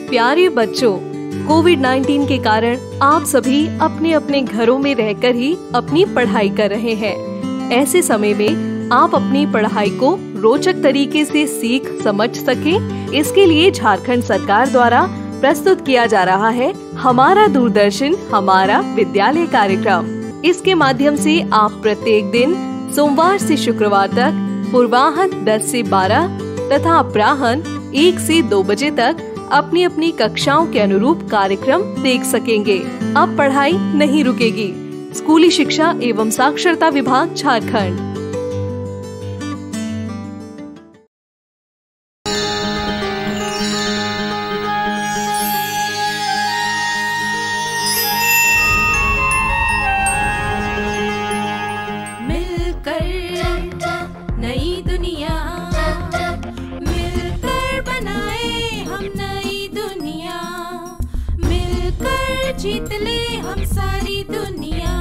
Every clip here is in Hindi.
प्यारे बच्चों, कोविड-19 के कारण आप सभी अपने अपने घरों में रहकर ही अपनी पढ़ाई कर रहे हैं। ऐसे समय में आप अपनी पढ़ाई को रोचक तरीके से सीख समझ सकें, इसके लिए झारखंड सरकार द्वारा प्रस्तुत किया जा रहा है हमारा दूरदर्शन हमारा विद्यालय कार्यक्रम। इसके माध्यम से आप प्रत्येक दिन सोमवार से शुक्रवार तक पूर्वाह्न 10 से 12 तथा अपराह्न 1 से 2 बजे तक अपनी अपनी कक्षाओं के अनुरूप कार्यक्रम देख सकेंगे। अब पढ़ाई नहीं रुकेगी। स्कूली शिक्षा एवं साक्षरता विभाग झारखंड। जीत ले हम सारी दुनिया।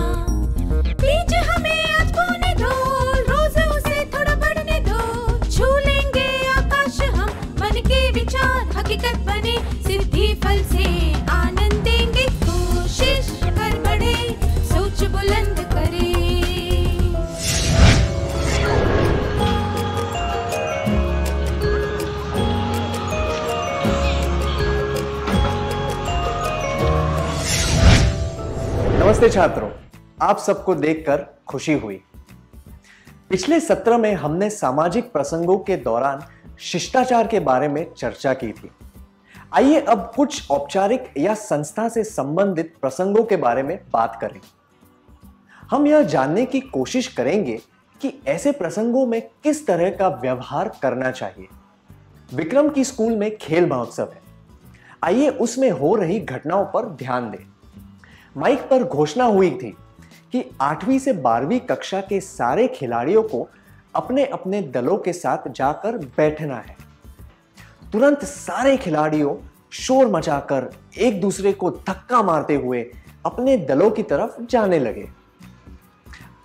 प्लीज हमें आज बोने दो, रोज उसे थोड़ा बढ़ने दो। छू लेंगे आकाश हम, मन के विचार हकीकत बने। सिद्धि फल से आनंद देंगे, कोशिश कर बढ़े, सोच बुलंद करे। नमस्ते छात्रों, आप सबको देखकर खुशी हुई। पिछले सत्र में हमने सामाजिक प्रसंगों के दौरान शिष्टाचार के बारे में चर्चा की थी। आइए अब कुछ औपचारिक या संस्था से संबंधित प्रसंगों के बारे में बात करें। हम यह जानने की कोशिश करेंगे कि ऐसे प्रसंगों में किस तरह का व्यवहार करना चाहिए। विक्रम की स्कूल में खेल महोत्सव है। आइए उसमें हो रही घटनाओं पर ध्यान दें। माइक पर घोषणा हुई थी कि 8वीं से 12वीं कक्षा के सारे खिलाड़ियों को अपने अपने दलों के साथ जाकर बैठना है। तुरंत सारे खिलाड़ियों शोर मचाकर एक दूसरे को धक्का मारते हुए अपने दलों की तरफ जाने लगे।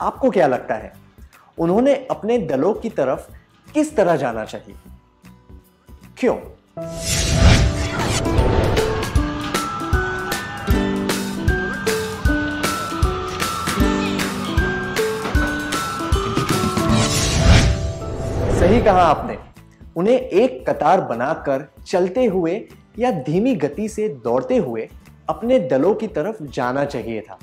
आपको क्या लगता है, उन्होंने अपने दलों की तरफ किस तरह जाना चाहिए? क्यों? सही कहा आपने। उन्हें एक कतार बनाकर चलते हुए या धीमी गति से दौड़ते हुए अपने दलों की तरफ जाना चाहिए था।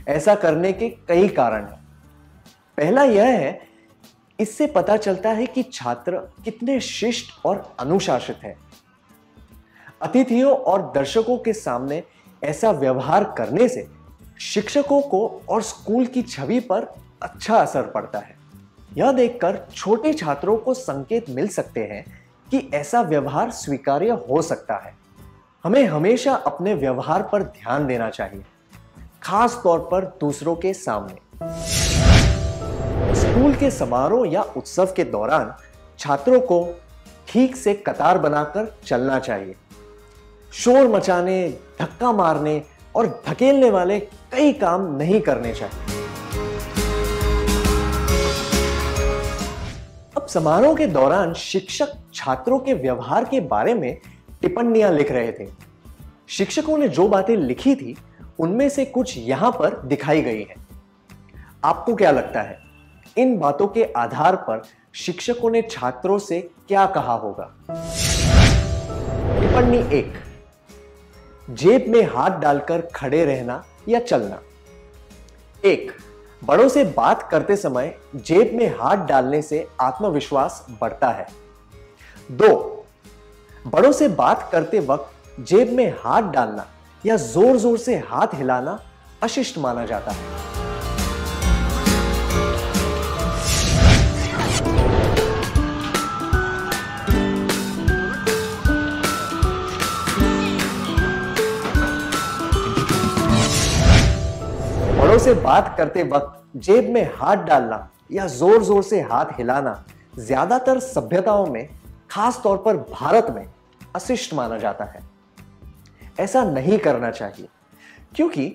ऐसा करने के कई कारण हैं। पहला यह है, इससे पता चलता है कि छात्र कितने शिष्ट और अनुशासित हैं। अतिथियों और दर्शकों के सामने ऐसा व्यवहार करने से शिक्षकों को और स्कूल की छवि पर अच्छा असर पड़ता है। यह देखकर छोटे छात्रों को संकेत मिल सकते हैं कि ऐसा व्यवहार स्वीकार्य हो सकता है। हमें हमेशा अपने व्यवहार पर ध्यान देना चाहिए, खास तौर पर दूसरों के सामने। स्कूल के समारोह या उत्सव के दौरान छात्रों को ठीक से कतार बनाकर चलना चाहिए। शोर मचाने, धक्का मारने और धकेलने वाले कई काम नहीं करने चाहिए। अब समारोह के दौरान शिक्षक छात्रों के व्यवहार के बारे में टिप्पणियां लिख रहे थे। शिक्षकों ने जो बातें लिखी थी उनमें से कुछ यहां पर दिखाई गई हैं। आपको क्या लगता है, इन बातों के आधार पर शिक्षकों ने छात्रों से क्या कहा होगा? टिप्पणी 1, जेब में हाथ डालकर खड़े रहना या चलना। 1, बड़ों से बात करते समय जेब में हाथ डालने से आत्मविश्वास बढ़ता है। 2, बड़ों से बात करते वक्त जेब में हाथ डालना या जोर जोर से हाथ हिलाना अशिष्ट माना जाता है। बड़ों से बात करते वक्त जेब में हाथ डालना या जोर जोर से हाथ हिलाना ज्यादातर सभ्यताओं में, खास तौर पर भारत में, अशिष्ट माना जाता है। ऐसा नहीं करना चाहिए क्योंकि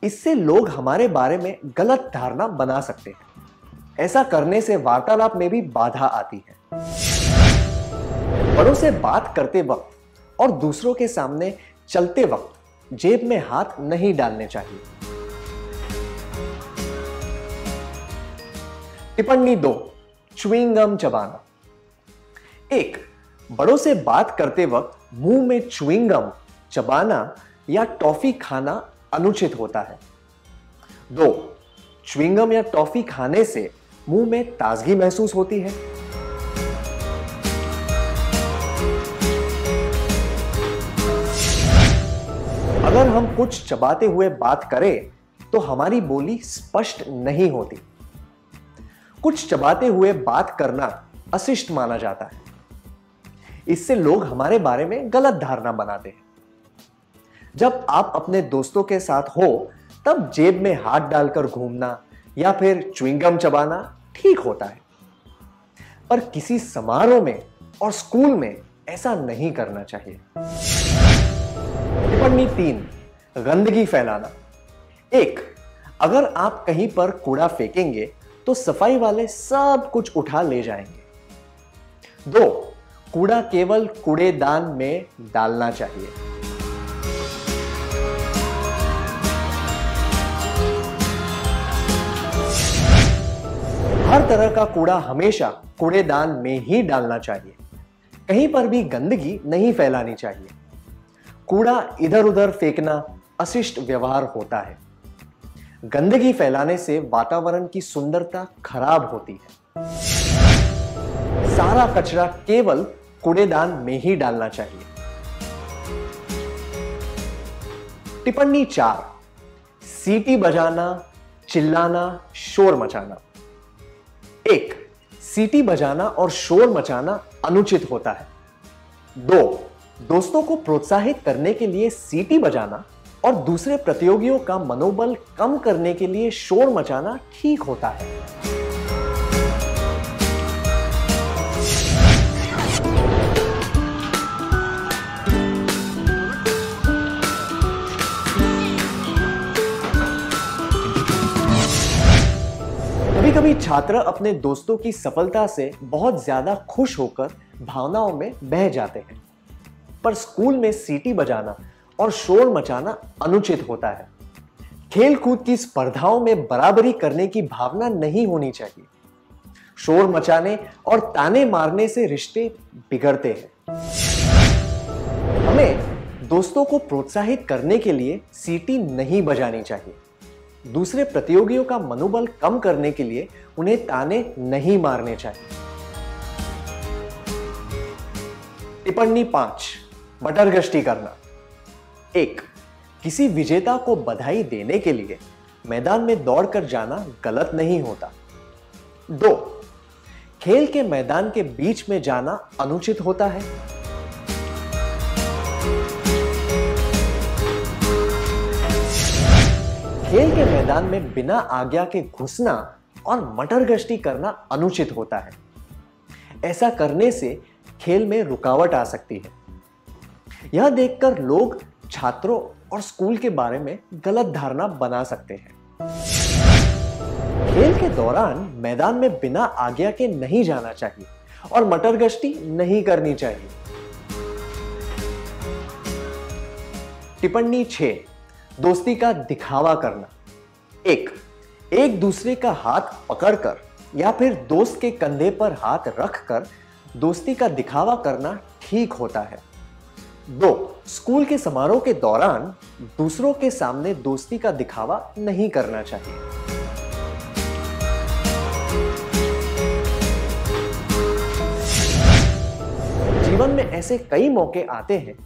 इससे लोग हमारे बारे में गलत धारणा बना सकते हैं। ऐसा करने से वार्तालाप में भी बाधा आती है। बड़ों से बात करते वक्त और दूसरों के सामने चलते वक्त जेब में हाथ नहीं डालने चाहिए। टिप्पणी 2, च्युइंग गम चबाना। 1, बड़ों से बात करते वक्त मुंह में च्युइंग गम चबाना या टॉफी खाना अनुचित होता है। 2, च्युइंग गम या टॉफी खाने से मुंह में ताजगी महसूस होती है। अगर हम कुछ चबाते हुए बात करें तो हमारी बोली स्पष्ट नहीं होती। कुछ चबाते हुए बात करना अशिष्ट माना जाता है। इससे लोग हमारे बारे में गलत धारणा बनाते हैं। जब आप अपने दोस्तों के साथ हो तब जेब में हाथ डालकर घूमना या फिर च्युइंग गम चबाना ठीक होता है, पर किसी समारोह में और स्कूल में ऐसा नहीं करना चाहिए। टिप्पणी 3, गंदगी फैलाना। 1, अगर आप कहीं पर कूड़ा फेंकेंगे तो सफाई वाले सब कुछ उठा ले जाएंगे। 2, कूड़ा केवल कूड़ेदान में डालना चाहिए। हर तरह का कूड़ा हमेशा कूड़ेदान में ही डालना चाहिए। कहीं पर भी गंदगी नहीं फैलानी चाहिए। कूड़ा इधर उधर फेंकना अशिष्ट व्यवहार होता है। गंदगी फैलाने से वातावरण की सुंदरता खराब होती है। सारा कचरा केवल कूड़ेदान में ही डालना चाहिए। टिप्पणी 4, सीटी बजाना, चिल्लाना, शोर मचाना। 1, सीटी बजाना और शोर मचाना अनुचित होता है। 2, दोस्तों को प्रोत्साहित करने के लिए सीटी बजाना और दूसरे प्रतियोगियों का मनोबल कम करने के लिए शोर मचाना ठीक होता है। कभी कभी छात्र अपने दोस्तों की सफलता से बहुत ज्यादा खुश होकर भावनाओं में बह जाते हैं, पर स्कूल में सीटी बजाना और शोर मचाना अनुचित होता है। खेल कूद की स्पर्धाओं में बराबरी करने की भावना नहीं होनी चाहिए। शोर मचाने और ताने मारने से रिश्ते बिगड़ते हैं। हमें दोस्तों को प्रोत्साहित करने के लिए सीटी नहीं बजानी चाहिए। दूसरे प्रतियोगियों का मनोबल कम करने के लिए उन्हें ताने नहीं मारने चाहिए। टिप्पणी 5, बटरगश्ती करना। 1, किसी विजेता को बधाई देने के लिए मैदान में दौड़कर जाना गलत नहीं होता। 2, खेल के मैदान के बीच में जाना अनुचित होता है। खेल के मैदान में बिना आज्ञा के घुसना और मटरगश्ती करना अनुचित होता है। ऐसा करने से खेल में रुकावट आ सकती है। यह देखकर लोग छात्रों और स्कूल के बारे में गलत धारणा बना सकते हैं। खेल के दौरान मैदान में बिना आज्ञा के नहीं जाना चाहिए और मटरगश्ती नहीं करनी चाहिए। टिप्पणी 6, दोस्ती का दिखावा करना। 1, एक दूसरे का हाथ पकड़कर या फिर दोस्त के कंधे पर हाथ रखकर दोस्ती का दिखावा करना ठीक होता है। 2, स्कूल के समारोह के दौरान दूसरों के सामने दोस्ती का दिखावा नहीं करना चाहिए। जीवन में ऐसे कई मौके आते हैं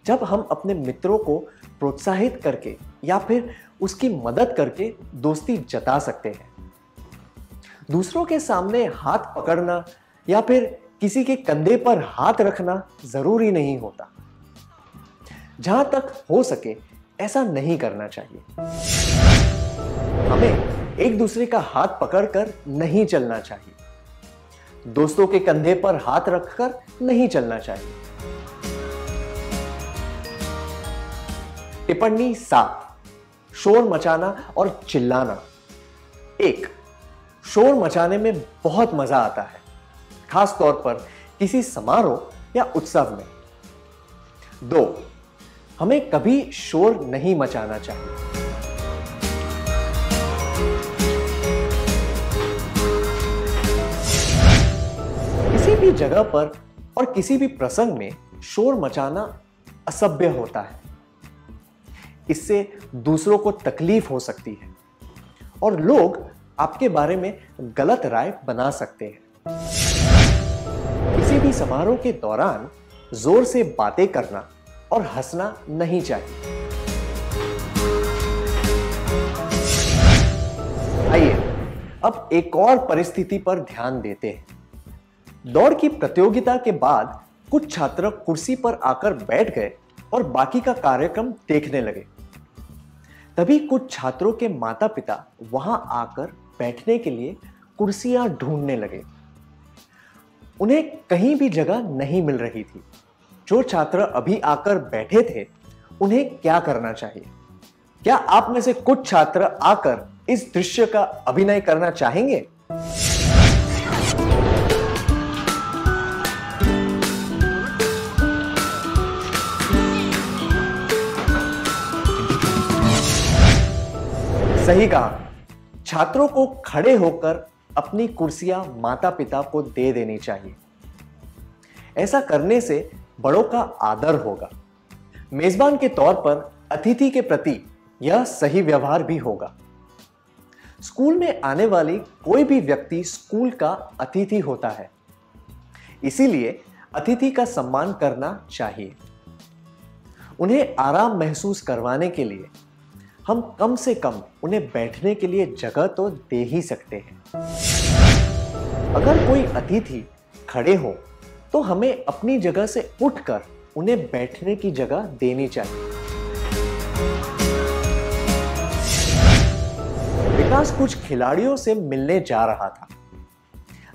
जब हम अपने मित्रों को प्रोत्साहित करके या फिर उसकी मदद करके दोस्ती जता सकते हैं। दूसरों के सामने हाथ पकड़ना या फिर किसी के कंधे पर हाथ रखना जरूरी नहीं होता। जहां तक हो सके ऐसा नहीं करना चाहिए। हमें एक दूसरे का हाथ पकड़कर नहीं चलना चाहिए। दोस्तों के कंधे पर हाथ रखकर नहीं चलना चाहिए। टिप्पणी 7, शोर मचाना और चिल्लाना। 1, शोर मचाने में बहुत मजा आता है, खास तौर पर किसी समारोह या उत्सव में। 2, हमें कभी शोर नहीं मचाना चाहिए। किसी भी जगह पर और किसी भी प्रसंग में शोर मचाना असभ्य होता है। इससे दूसरों को तकलीफ हो सकती है और लोग आपके बारे में गलत राय बना सकते हैं। किसी भी समारोह के दौरान जोर से बातें करना और हंसना नहीं चाहिए। आइए अब एक और परिस्थिति पर ध्यान देते हैं। दौड़ की प्रतियोगिता के बाद कुछ छात्र कुर्सी पर आकर बैठ गए और बाकी का कार्यक्रम देखने लगे। तभी कुछ छात्रों के माता पिता वहां आकर बैठने के लिए कुर्सियां ढूंढने लगे। उन्हें कहीं भी जगह नहीं मिल रही थी। जो छात्र अभी आकर बैठे थे, उन्हें क्या करना चाहिए? क्या आप में से कुछ छात्र आकर इस दृश्य का अभिनय करना चाहेंगे? सही कहा। छात्रों को खड़े होकर अपनी कुर्सियां माता पिता को दे देनी चाहिए। ऐसा करने से बड़ों का आदर होगा। मेजबान के तौर पर अतिथि के प्रति यह सही व्यवहार भी होगा। स्कूल में आने वाली कोई भी व्यक्ति स्कूल का अतिथि होता है, इसीलिए अतिथि का सम्मान करना चाहिए। उन्हें आराम महसूस करवाने के लिए हम कम से कम उन्हें बैठने के लिए जगह तो दे ही सकते हैं। अगर कोई अतिथि खड़े हो तो हमें अपनी जगह से उठकर उन्हें बैठने की जगह देनी चाहिए। विकास कुछ खिलाड़ियों से मिलने जा रहा था।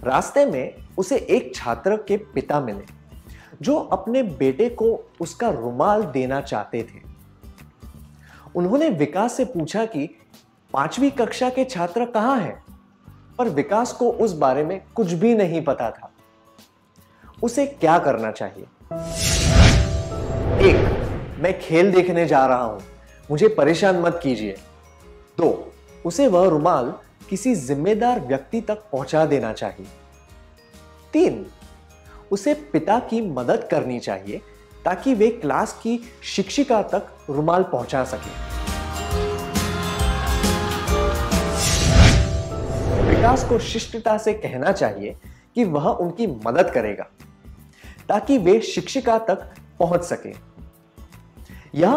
रास्ते में उसे एक छात्र के पिता मिले जो अपने बेटे को उसका रुमाल देना चाहते थे। उन्होंने विकास से पूछा कि 5वीं कक्षा के छात्र कहां हैं, पर विकास को उस बारे में कुछ भी नहीं पता था। उसे क्या करना चाहिए? 1, मैं खेल देखने जा रहा हूं, मुझे परेशान मत कीजिए। 2, उसे वह रुमाल किसी जिम्मेदार व्यक्ति तक पहुंचा देना चाहिए। 3, उसे पिता की मदद करनी चाहिए ताकि वे क्लास की शिक्षिका तक रुमाल पहुंचा सके। विकास को शिष्टता से कहना चाहिए कि वह उनकी मदद करेगा ताकि वे शिक्षिका तक पहुंच सके। यह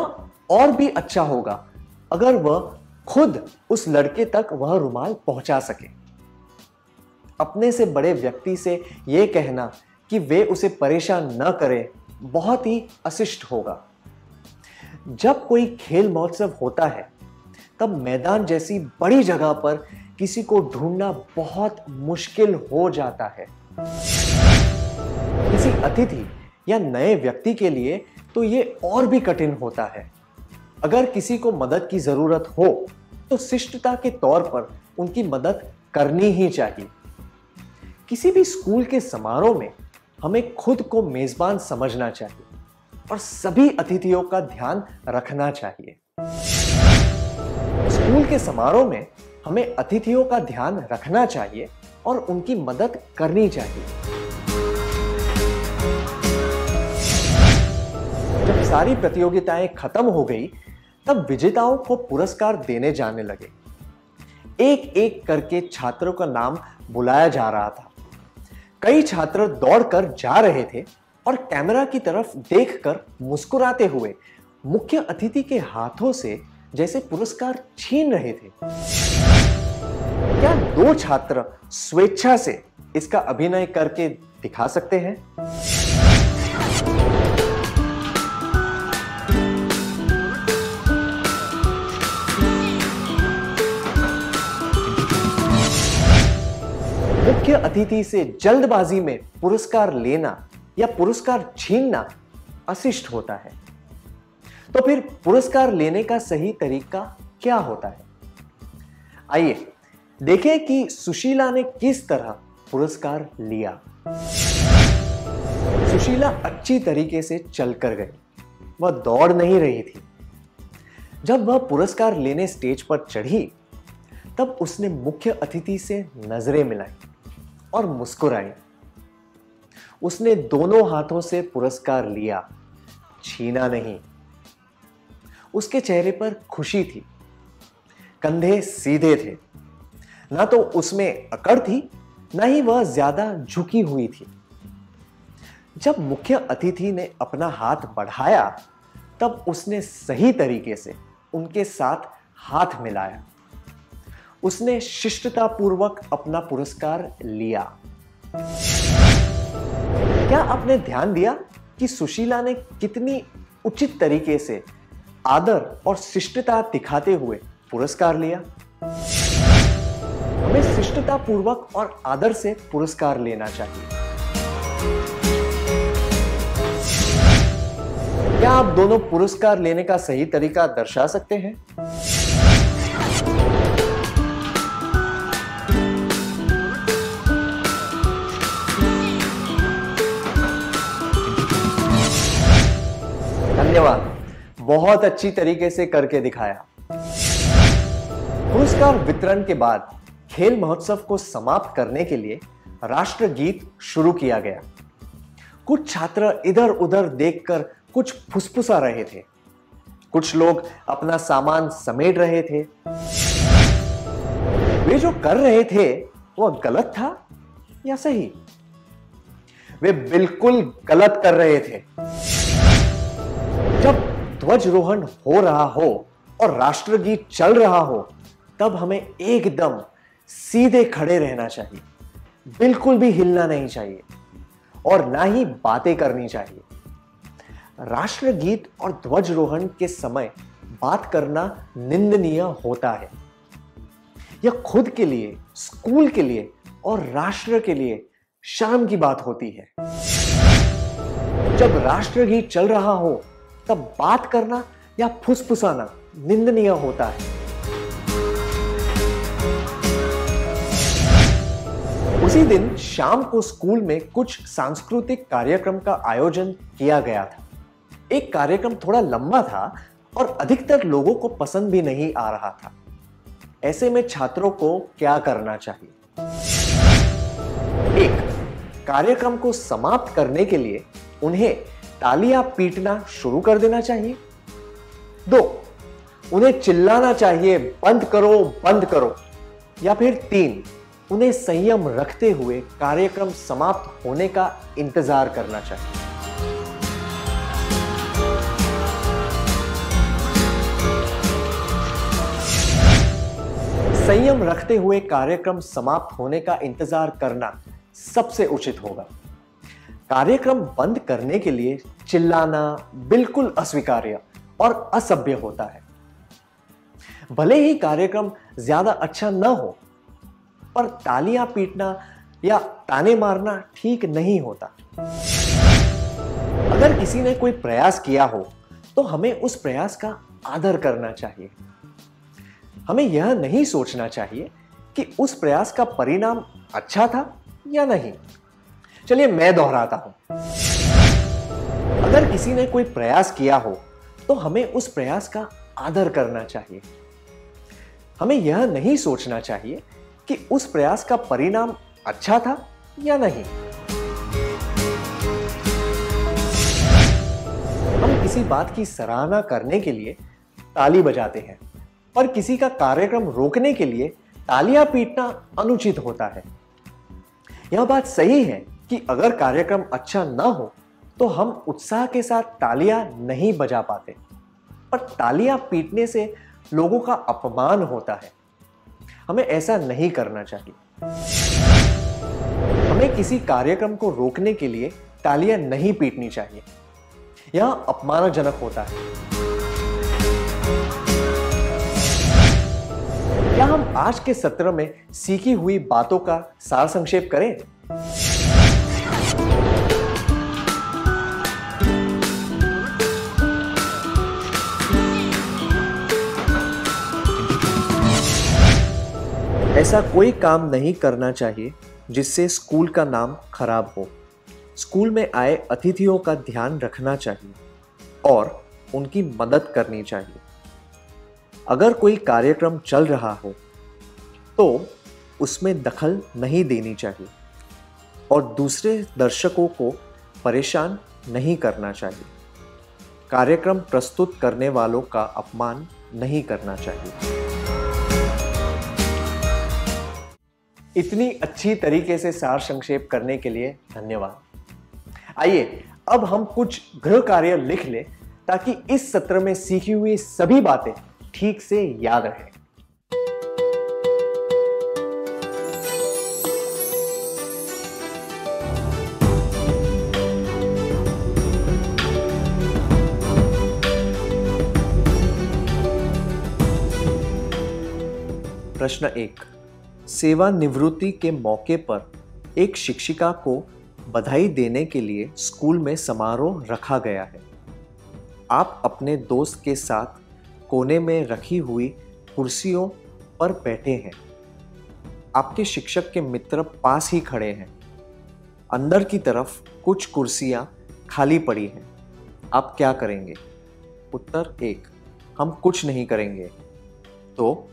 और भी अच्छा होगा अगर वह खुद उस लड़के तक वह रुमाल पहुंचा सके। अपने से बड़े व्यक्ति से यह कहना कि वे उसे परेशान न करें बहुत ही अशिष्ट होगा। जब कोई खेल महोत्सव होता है तब मैदान जैसी बड़ी जगह पर किसी को ढूंढना बहुत मुश्किल हो जाता है। किसी अतिथि या नए व्यक्ति के लिए तो यह और भी कठिन होता है। अगर किसी को मदद की जरूरत हो तो शिष्टता के तौर पर उनकी मदद करनी ही चाहिए। किसी भी स्कूल के समारोह में हमें खुद को मेजबान समझना चाहिए और सभी अतिथियों का ध्यान रखना चाहिए। स्कूल के समारोह में हमें अतिथियों का ध्यान रखना चाहिए और उनकी मदद करनी चाहिए। जब सारी प्रतियोगिताएं खत्म हो गई तब विजेताओं को पुरस्कार देने जाने लगे। एक एक करके छात्रों का नाम बुलाया जा रहा था। कई छात्र दौड़कर जा रहे थे और कैमरा की तरफ देखकर मुस्कुराते हुए मुख्य अतिथि के हाथों से जैसे पुरस्कार छीन रहे थे। क्या 2 छात्र स्वेच्छा से इसका अभिनय करके दिखा सकते हैं? मुख्य अतिथि से जल्दबाजी में पुरस्कार लेना या पुरस्कार छीनना अशिष्ट होता है। तो फिर पुरस्कार लेने का सही तरीका क्या होता है? आइए देखें कि सुशीला ने किस तरह पुरस्कार लिया। सुशीला अच्छी तरीके से चलकर गई। वह दौड़ नहीं रही थी। जब वह पुरस्कार लेने स्टेज पर चढ़ी तब उसने मुख्य अतिथि से नजरें मिलाई और मुस्कुराई। उसने दोनों हाथों से पुरस्कार लिया, छीना नहीं। उसके चेहरे पर खुशी थी, कंधे सीधे थे, ना तो उसमें अकड़ थी, ना ही वह ज्यादा झुकी हुई थी। जब मुख्य अतिथि ने अपना हाथ बढ़ाया तब उसने सही तरीके से उनके साथ हाथ मिलाया। उसने शिष्टतापूर्वक अपना पुरस्कार लिया। क्या आपने ध्यान दिया कि सुशीला ने कितनी उचित तरीके से आदर और शिष्टता दिखाते हुए पुरस्कार लिया? हमें शिष्टतापूर्वक और आदर से पुरस्कार लेना चाहिए। क्या आप दोनों पुरस्कार लेने का सही तरीका दर्शा सकते हैं? धन्यवाद, बहुत अच्छी तरीके से करके दिखाया। पुरस्कार वितरण के बाद खेल महोत्सव को समाप्त करने के लिए राष्ट्रगीत शुरू किया गया। कुछ छात्र इधर उधर देखकर कुछ फुसफुसा रहे थे, कुछ लोग अपना सामान समेट रहे थे। वे जो कर रहे थे वह गलत था या सही? वे बिल्कुल गलत कर रहे थे। जब ध्वजारोहण हो रहा हो और राष्ट्रगीत चल रहा हो तब हमें एकदम सीधे खड़े रहना चाहिए, बिल्कुल भी हिलना नहीं चाहिए और ना ही बातें करनी चाहिए। राष्ट्रगीत और ध्वजारोहण के समय बात करना निंदनीय होता है। यह खुद के लिए, स्कूल के लिए और राष्ट्र के लिए शर्म की बात होती है। जब राष्ट्रगीत चल रहा हो तब बात करना या फुसफुसाना निंदनीय होता है। उसी दिन शाम को स्कूल में कुछ सांस्कृतिक कार्यक्रम का आयोजन किया गया था। एक कार्यक्रम थोड़ा लंबा था और अधिकतर लोगों को पसंद भी नहीं आ रहा था। ऐसे में छात्रों को क्या करना चाहिए? 1. कार्यक्रम को समाप्त करने के लिए उन्हें तालियां पीटना शुरू कर देना चाहिए। 2. उन्हें चिल्लाना चाहिए, बंद करो बंद करो। या फिर 3. उन्हें संयम रखते हुए कार्यक्रम समाप्त होने का इंतजार करना चाहिए। संयम रखते हुए कार्यक्रम समाप्त होने का इंतजार करना सबसे उचित होगा। कार्यक्रम बंद करने के लिए चिल्लाना बिल्कुल अस्वीकार्य और असभ्य होता है। भले ही कार्यक्रम ज्यादा अच्छा न हो, पर तालियां पीटना या ताने मारना ठीक नहीं होता। अगर किसी ने कोई प्रयास किया हो तो हमें उस प्रयास का आदर करना चाहिए। हमें यह नहीं सोचना चाहिए कि उस प्रयास का परिणाम अच्छा था या नहीं। चलिए मैं दोहराता हूं। अगर किसी ने कोई प्रयास किया हो तो हमें उस प्रयास का आदर करना चाहिए। हमें यह नहीं सोचना चाहिए कि उस प्रयास का परिणाम अच्छा था या नहीं। हम किसी बात की सराहना करने के लिए ताली बजाते हैं, पर किसी का कार्यक्रम रोकने के लिए तालियां पीटना अनुचित होता है। यह बात सही है कि अगर कार्यक्रम अच्छा न हो तो हम उत्साह के साथ तालियां नहीं बजा पाते, पर तालियां पीटने से लोगों का अपमान होता है। हमें ऐसा नहीं करना चाहिए। हमें किसी कार्यक्रम को रोकने के लिए तालियां नहीं पीटनी चाहिए। यह अपमानजनक होता है। क्या हम आज के सत्र में सीखी हुई बातों का सार संक्षेप करें? ऐसा कोई काम नहीं करना चाहिए जिससे स्कूल का नाम खराब हो। स्कूल में आए अतिथियों का ध्यान रखना चाहिए और उनकी मदद करनी चाहिए। अगर कोई कार्यक्रम चल रहा हो तो उसमें दखल नहीं देनी चाहिए और दूसरे दर्शकों को परेशान नहीं करना चाहिए। कार्यक्रम प्रस्तुत करने वालों का अपमान नहीं करना चाहिए। इतनी अच्छी तरीके से सार संक्षेप करने के लिए धन्यवाद। आइए अब हम कुछ गृह कार्य लिख लें ताकि इस सत्र में सीखी हुई सभी बातें ठीक से याद रहें। प्रश्न 1। सेवानिवृत्ति के मौके पर एक शिक्षिका को बधाई देने के लिए स्कूल में समारोह रखा गया है। आप अपने दोस्त के साथ कोने में रखी हुई कुर्सियों पर बैठे हैं। आपके शिक्षक के मित्र पास ही खड़े हैं। अंदर की तरफ कुछ कुर्सियां खाली पड़ी हैं। आप क्या करेंगे? उत्तर 1। हम कुछ नहीं करेंगे। तो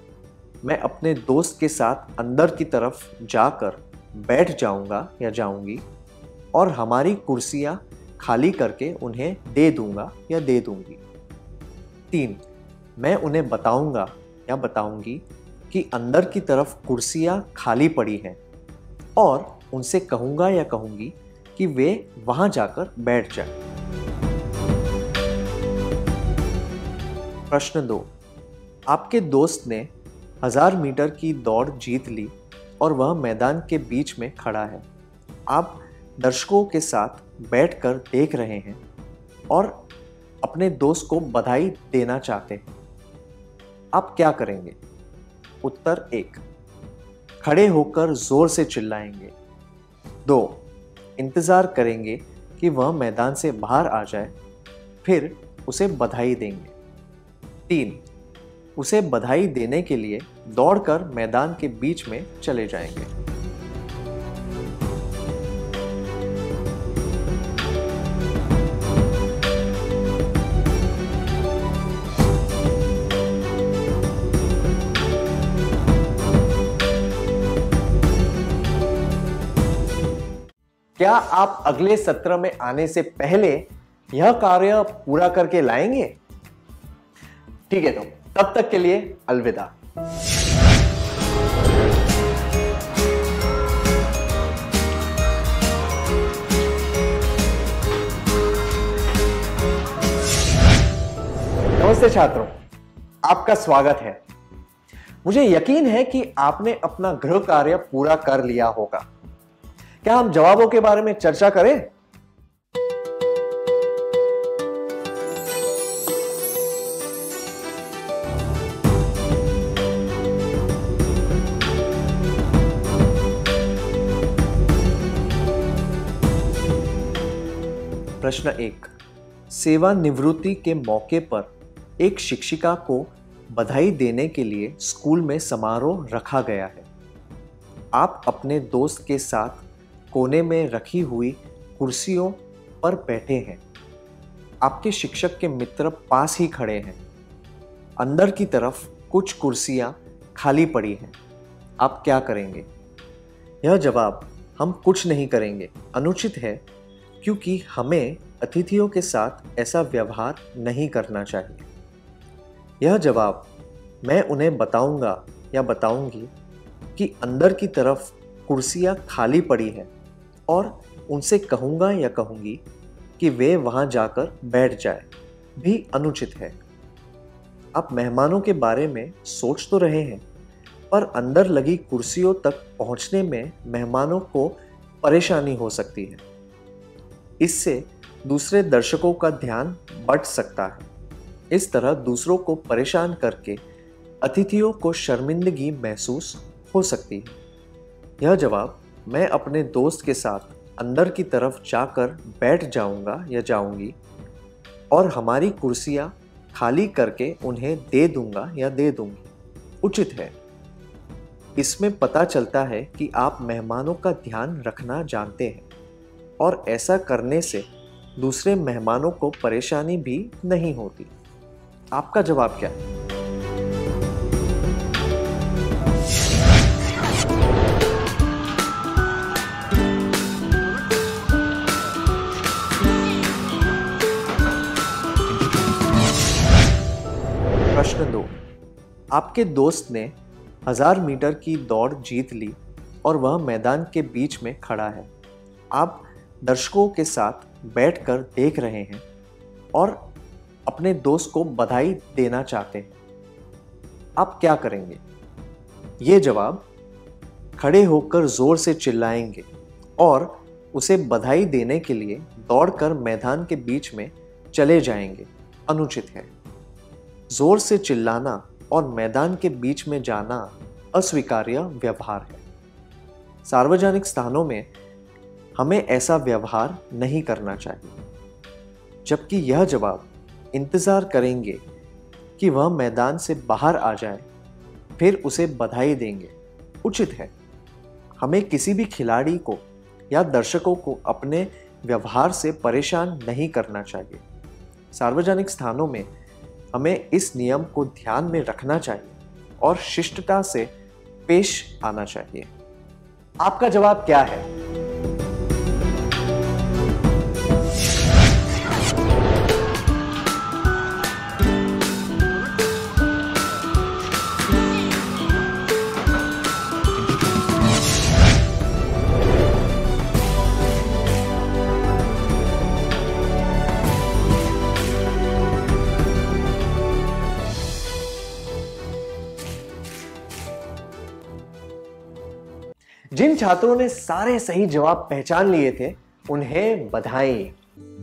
मैं अपने दोस्त के साथ अंदर की तरफ जाकर बैठ जाऊंगा या जाऊंगी और हमारी कुर्सियां खाली करके उन्हें दे दूंगा या दे दूंगी। 3। मैं उन्हें बताऊंगा या बताऊंगी कि अंदर की तरफ कुर्सियां खाली पड़ी हैं और उनसे कहूंगा या कहूंगी कि वे वहां जाकर बैठ जाएं। प्रश्न 2। आपके दोस्त ने 1000 मीटर की दौड़ जीत ली और वह मैदान के बीच में खड़ा है। आप दर्शकों के साथ बैठकर देख रहे हैं और अपने दोस्त को बधाई देना चाहते हैं। आप क्या करेंगे? उत्तर 1। खड़े होकर जोर से चिल्लाएंगे। 2। इंतजार करेंगे कि वह मैदान से बाहर आ जाए, फिर उसे बधाई देंगे। 3। उसे बधाई देने के लिए दौड़कर मैदान के बीच में चले जाएंगे। क्या आप अगले सत्र में आने से पहले यह कार्य पूरा करके लाएंगे? ठीक है, तो तब तक के लिए अलविदा। नमस्ते छात्रों, आपका स्वागत है। मुझे यकीन है कि आपने अपना गृह कार्य पूरा कर लिया होगा। क्या हम जवाबों के बारे में चर्चा करें? प्रश्न 1। सेवानिवृत्ति के मौके पर एक शिक्षिका को बधाई देने के लिए स्कूल में समारोह रखा गया है। आप अपने दोस्त के साथ कोने में रखी हुई कुर्सियों पर बैठे हैं। आपके शिक्षक के मित्र पास ही खड़े हैं। अंदर की तरफ कुछ कुर्सियां खाली पड़ी हैं। आप क्या करेंगे? यह जवाब हम कुछ नहीं करेंगे अनुचित है, क्योंकि हमें अतिथियों के साथ ऐसा व्यवहार नहीं करना चाहिए। यह जवाब मैं उन्हें बताऊंगा या बताऊंगी कि अंदर की तरफ कुर्सियां खाली पड़ी हैं और उनसे कहूंगा या कहूंगी कि वे वहां जाकर बैठ जाए भी अनुचित है। आप मेहमानों के बारे में सोच तो रहे हैं, पर अंदर लगी कुर्सियों तक पहुंचने में मेहमानों को परेशानी हो सकती है। इससे दूसरे दर्शकों का ध्यान बट सकता है। इस तरह दूसरों को परेशान करके अतिथियों को शर्मिंदगी महसूस हो सकती है। यह जवाब मैं अपने दोस्त के साथ अंदर की तरफ जाकर बैठ जाऊंगा या जाऊंगी और हमारी कुर्सियां खाली करके उन्हें दे दूंगा या दे दूंगी उचित है। इसमें पता चलता है कि आप मेहमानों का ध्यान रखना जानते हैं और ऐसा करने से दूसरे मेहमानों को परेशानी भी नहीं होती। आपका जवाब क्या है? प्रश्न 2, आपके दोस्त ने 1000 मीटर की दौड़ जीत ली और वह मैदान के बीच में खड़ा है। आप दर्शकों के साथ बैठकर देख रहे हैं और अपने दोस्त को बधाई देना चाहते हैं। आप क्या करेंगे? ये जवाब, खड़े होकर जोर से चिल्लाएंगे और उसे बधाई देने के लिए दौड़कर मैदान के बीच में चले जाएंगे, अनुचित है। जोर से चिल्लाना और मैदान के बीच में जाना अस्वीकार्य व्यवहार है। सार्वजनिक स्थानों में हमें ऐसा व्यवहार नहीं करना चाहिए। जबकि यह जवाब, इंतजार करेंगे कि वह मैदान से बाहर आ जाए फिर उसे बधाई देंगे, उचित है। हमें किसी भी खिलाड़ी को या दर्शकों को अपने व्यवहार से परेशान नहीं करना चाहिए। सार्वजनिक स्थानों में हमें इस नियम को ध्यान में रखना चाहिए और शिष्टता से पेश आना चाहिए। आपका जवाब क्या है? जिन छात्रों ने सारे सही जवाब पहचान लिए थे, उन्हें बधाई।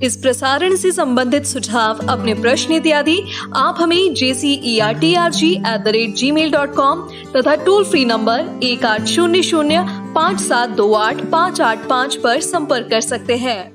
इस प्रसारण से संबंधित सुझाव, अपने प्रश्न इत्यादि आप हमें jcertrg@gmail.com तथा टोल फ्री नंबर 1800 5728 585 पर संपर्क कर सकते हैं।